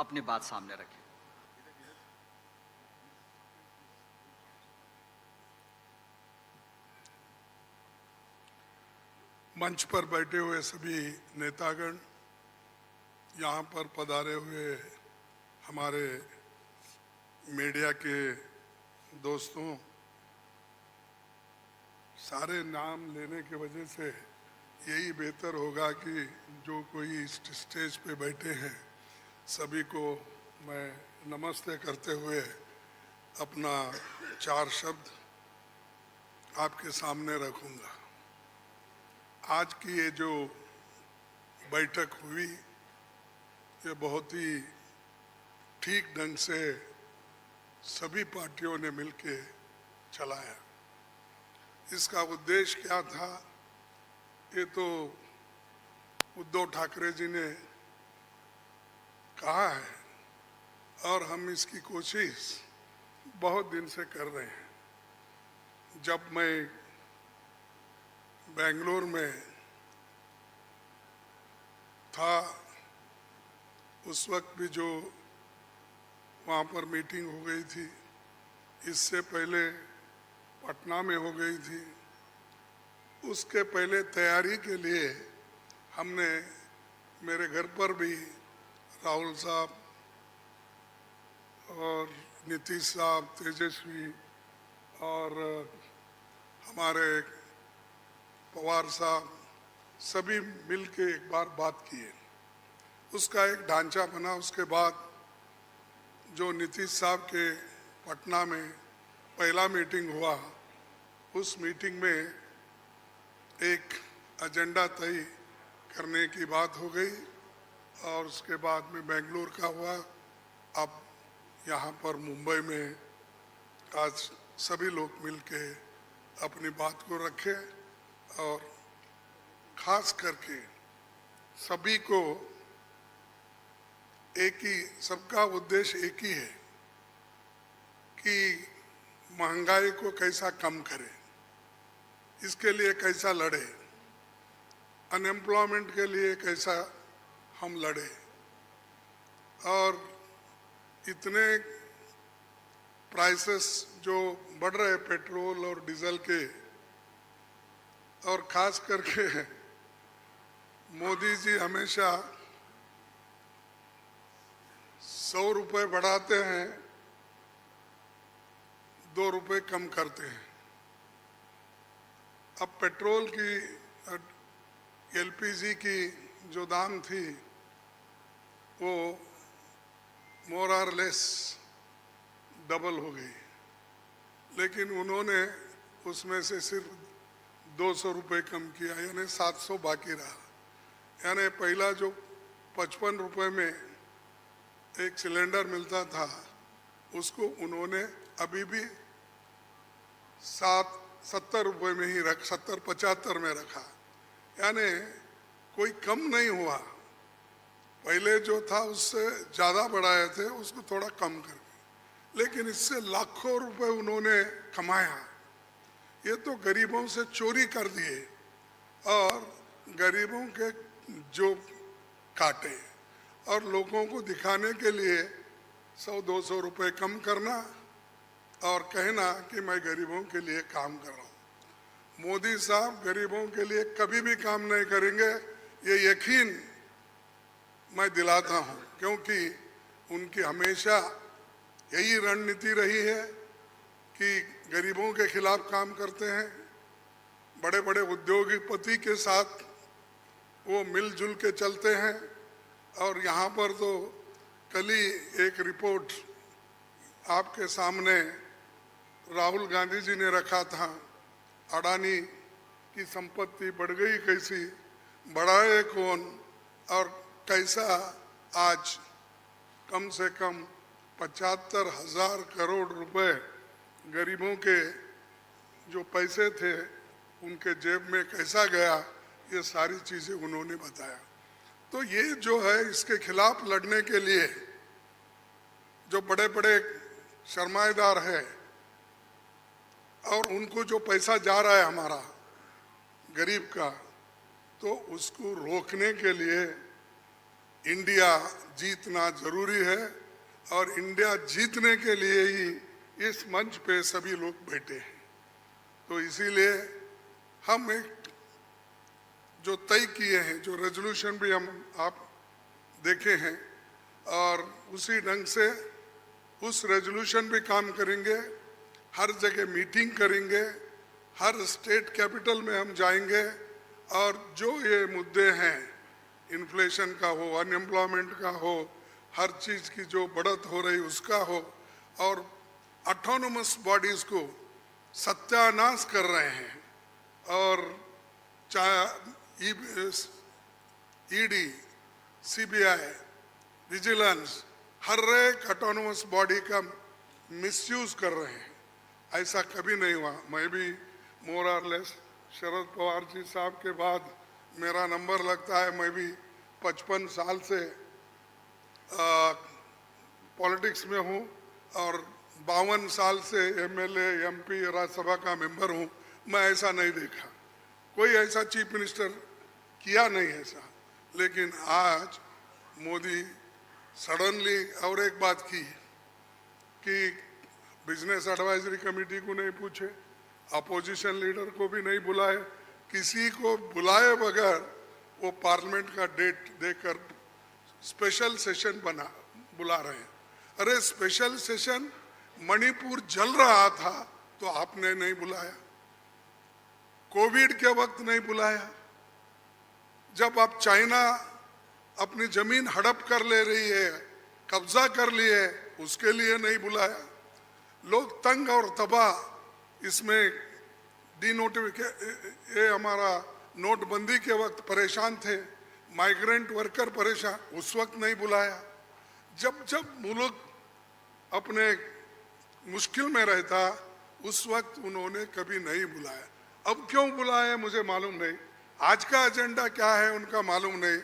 अपनी बात सामने रखें। मंच पर बैठे हुए सभी नेतागण, यहाँ पर पधारे हुए हमारे मीडिया के दोस्तों, सारे नाम लेने के वजह से यही बेहतर होगा कि जो कोई इस स्टेज पे बैठे हैं सभी को मैं नमस्ते करते हुए अपना 4 शब्द आपके सामने रखूंगा। आज की ये जो बैठक हुई ये बहुत ही ठीक ढंग से सभी पार्टियों ने मिलके चलाया। इसका उद्देश्य क्या था ये तो उद्धव ठाकरे जी ने कहा है और हम इसकी कोशिश बहुत दिन से कर रहे हैं। जब मैं बेंगलोर में था उस वक्त भी जो वहाँ पर मीटिंग हो गई थी, इससे पहले पटना में हो गई थी, उसके पहले तैयारी के लिए हमने मेरे घर पर भी राहुल साहब और नीतीश साहब, तेजस्वी और हमारे पवार साहब सभी मिलके एक बार बात किए। उसका एक ढांचा बना। उसके बाद जो नीतीश साहब के पटना में पहला मीटिंग हुआ, उस मीटिंग में एक एजेंडा तय करने की बात हो गई और उसके बाद में बेंगलुरु का हुआ। अब यहाँ पर मुंबई में आज सभी लोग मिलके अपनी बात को रखे और खास करके सभी को एक ही, सबका उद्देश्य एक ही है कि महंगाई को कैसा कम करें, इसके लिए कैसा लड़े, अनएम्प्लॉयमेंट के लिए कैसा हम लड़े। और इतने प्राइसेस जो बढ़ रहे पेट्रोल और डीजल के, और खास करके मोदी जी हमेशा 100 रुपये बढ़ाते हैं, 2 रुपये कम करते हैं। अब पेट्रोल की, एलपीजी की जो दाम थी वो मोर और लेस डबल हो गई, लेकिन उन्होंने उसमें से सिर्फ 200 रुपये कम किया, यानी 700 बाकी रहा। यानी पहला जो 55 रुपये में एक सिलेंडर मिलता था उसको उन्होंने अभी भी 70 रुपये में ही 70-75 में रखा, यानी कोई कम नहीं हुआ। पहले जो था उससे ज़्यादा बढ़ाए थे, उसको थोड़ा कम करके, लेकिन इससे लाखों रुपए उन्होंने कमाया। ये तो गरीबों से चोरी कर दिए और गरीबों के जो काटे और लोगों को दिखाने के लिए 100-200 रुपये कम करना और कहना कि मैं गरीबों के लिए काम कर रहा हूँ। मोदी साहब गरीबों के लिए कभी भी काम नहीं करेंगे, ये यकीन मैं दिलाता हूँ, क्योंकि उनकी हमेशा यही रणनीति रही है कि गरीबों के खिलाफ काम करते हैं। बड़े बड़े उद्योगपति के साथ वो मिलजुल के चलते हैं। और यहाँ पर तो कल ही एक रिपोर्ट आपके सामने राहुल गांधी जी ने रखा था, अडानी की संपत्ति बढ़ गई कैसी, बढ़ाए कौन, और कैसा आज कम से कम 75,000 करोड़ रुपए गरीबों के जो पैसे थे उनके जेब में कैसा गया, ये सारी चीज़ें उन्होंने बताया। तो ये जो है, इसके खिलाफ लड़ने के लिए जो बड़े बड़े सरमाएदार है और उनको जो पैसा जा रहा है हमारा गरीब का, तो उसको रोकने के लिए इंडिया जीतना जरूरी है और इंडिया जीतने के लिए ही इस मंच पे सभी लोग बैठे हैं। तो इसीलिए हम एक जो तय किए हैं, जो रेजोल्यूशन भी हम आप देखे हैं, और उसी ढंग से उस रेजोल्यूशन भी काम करेंगे। हर जगह मीटिंग करेंगे, हर स्टेट कैपिटल में हम जाएंगे और जो ये मुद्दे हैं, इन्फ्लेशन का हो, अनएम्प्लॉयमेंट का हो, हर चीज़ की जो बढ़त हो रही उसका हो, और ऑटोनोमस बॉडीज को सत्यानाश कर रहे हैं। और चाहे ईडी, सीबीआई, विजिलेंस, हर एक ऑटोनोमस बॉडी का मिसयूज कर रहे हैं। ऐसा कभी नहीं हुआ। मैं भी मोर और लेस शरद पवार जी साहब के बाद मेरा नंबर लगता है। मैं भी 55 साल से पॉलिटिक्स में हूँ और 52 साल से एमएलए, एमपी, राज्यसभा का मेंबर हूँ। मैं ऐसा नहीं देखा, कोई ऐसा चीफ मिनिस्टर किया नहीं ऐसा। लेकिन आज मोदी सडनली और एक बात की कि बिजनेस एडवाइजरी कमेटी को नहीं पूछे, अपोजिशन लीडर को भी नहीं बुलाए, किसी को बुलाए बगैर वो पार्लियामेंट का डेट देकर स्पेशल सेशन बुला रहे हैं। अरे स्पेशल सेशन, मणिपुर जल रहा था तो आपने नहीं बुलाया, कोविड के वक्त नहीं बुलाया, जब आप चाइना अपनी जमीन हड़प कर ले रही है, कब्जा कर लिए, उसके लिए नहीं बुलाया। लोग तंग और तबाह इसमें ये हमारा नोटबंदी के वक्त परेशान थे, माइग्रेंट वर्कर परेशान, उस वक्त नहीं बुलाया। जब जब मुल्क अपने मुश्किल में रहता उस वक्त उन्होंने कभी नहीं बुलाया। अब क्यों बुलाया मुझे मालूम नहीं, आज का एजेंडा क्या है उनका मालूम नहीं।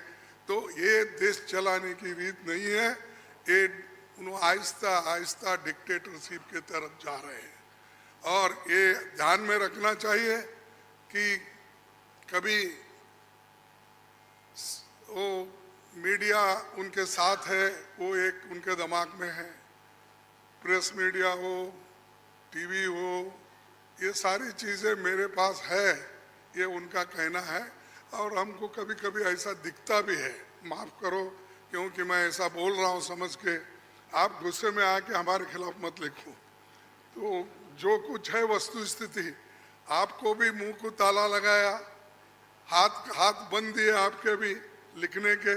तो ये देश चलाने की रीत नहीं है, ये आहिस्ता आहिस्ता डिक्टेटरशिप की तरफ जा रहे हैं। और ये ध्यान में रखना चाहिए कि कभी वो मीडिया उनके साथ है, वो एक उनके दिमाग में है, प्रेस मीडिया हो, टीवी हो, ये सारी चीज़ें मेरे पास है, ये उनका कहना है। और हमको कभी कभी ऐसा दिखता भी है, माफ़ करो क्योंकि मैं ऐसा बोल रहा हूँ समझ के, आप गुस्से में आके हमारे खिलाफ मत लिखो। तो जो कुछ है वस्तु स्थिति, आपको भी मुंह को ताला लगाया, हाथ बंद दिए आपके भी लिखने के,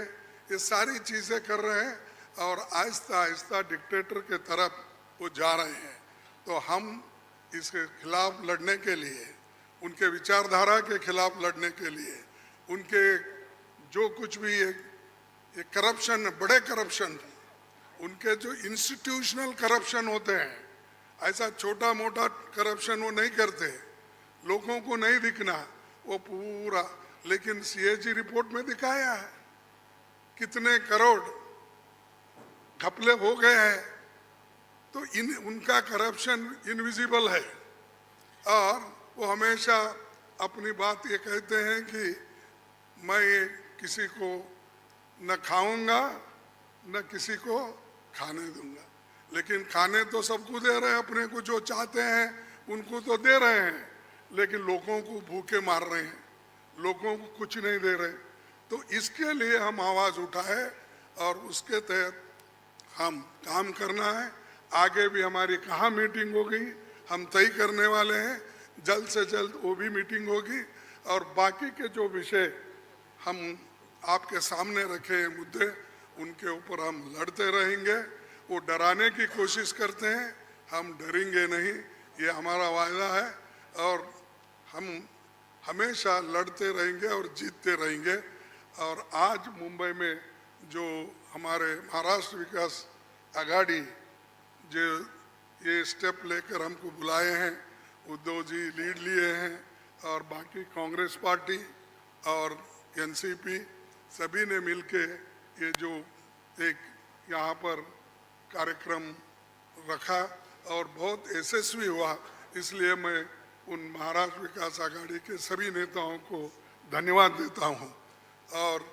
ये सारी चीज़ें कर रहे हैं और आहिस्ता आहिस्ता डिक्टेटर के तरफ वो जा रहे हैं। तो हम इसके खिलाफ लड़ने के लिए, उनके विचारधारा के खिलाफ लड़ने के लिए, उनके जो कुछ भी ये करप्शन, बड़े करप्शन, उनके जो इंस्टीट्यूशनल करप्शन होते हैं, ऐसा छोटा मोटा करप्शन वो नहीं करते, लोगों को नहीं दिखना वो पूरा। लेकिन सीएजी रिपोर्ट में दिखाया है कितने करोड़ घपले हो गए हैं। तो उनका करप्शन इनविजिबल है और वो हमेशा अपनी बात ये कहते हैं कि मैं किसी को न खाऊंगा न किसी को खाने दूंगा। लेकिन खाने तो सबको दे रहे हैं, अपने को जो चाहते हैं उनको तो दे रहे हैं, लेकिन लोगों को भूखे मार रहे हैं, लोगों को कुछ नहीं दे रहे। तो इसके लिए हम आवाज़ उठाए और उसके तहत हम काम करना है। आगे भी हमारी कहाँ मीटिंग होगी हम तय करने वाले हैं, जल्द से जल्द वो भी मीटिंग होगी। और बाकी के जो विषय हम आपके सामने रखे हैं मुद्दे, उनके ऊपर हम लड़ते रहेंगे। वो डराने की कोशिश करते हैं, हम डरेंगे नहीं, ये हमारा वायदा है। और हम हमेशा लड़ते रहेंगे और जीतते रहेंगे। और आज मुंबई में जो हमारे महाराष्ट्र विकास आघाड़ी जो ये स्टेप लेकर हमको बुलाए हैं, उद्धव जी लीड लिए हैं और बाकी कांग्रेस पार्टी और एनसीपी सभी ने मिलके ये जो एक यहाँ पर कार्यक्रम रखा और बहुत यशस्वी हुआ। इसलिए मैं उन महाराष्ट्र विकास आघाड़ी के सभी नेताओं को धन्यवाद देता हूँ और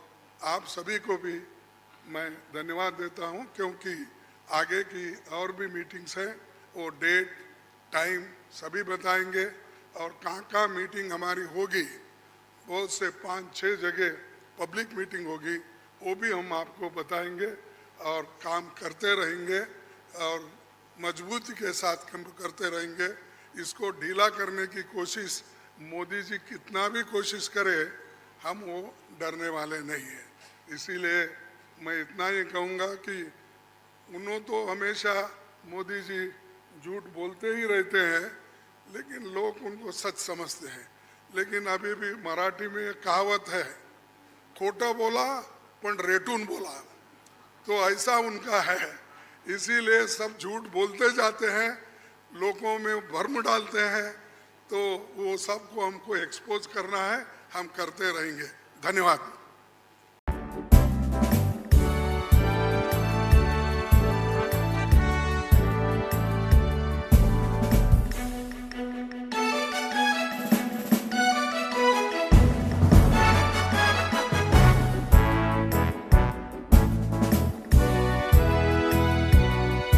आप सभी को भी मैं धन्यवाद देता हूं, क्योंकि आगे की और भी मीटिंग्स हैं, वो डेट टाइम सभी बताएंगे, और कहाँ मीटिंग हमारी होगी, बहुत से 5-6 जगह पब्लिक मीटिंग होगी, वो भी हम आपको बताएंगे और काम करते रहेंगे और मजबूती के साथ काम करते रहेंगे। इसको ढीला करने की कोशिश मोदी जी कितना भी कोशिश करे, हम वो डरने वाले नहीं हैं। इसीलिए मैं इतना ही कहूँगा कि उन्होंने तो हमेशा मोदी जी झूठ बोलते ही रहते हैं, लेकिन लोग उनको सच समझते हैं। लेकिन अभी भी मराठी में एक कहावत है, खोटा बोला पण रेटून बोला, तो ऐसा उनका है। इसीलिए सब झूठ बोलते जाते हैं, लोगों में भ्रम डालते हैं, तो वो सबको हमको एक्सपोज करना है, हम करते रहेंगे। धन्यवाद।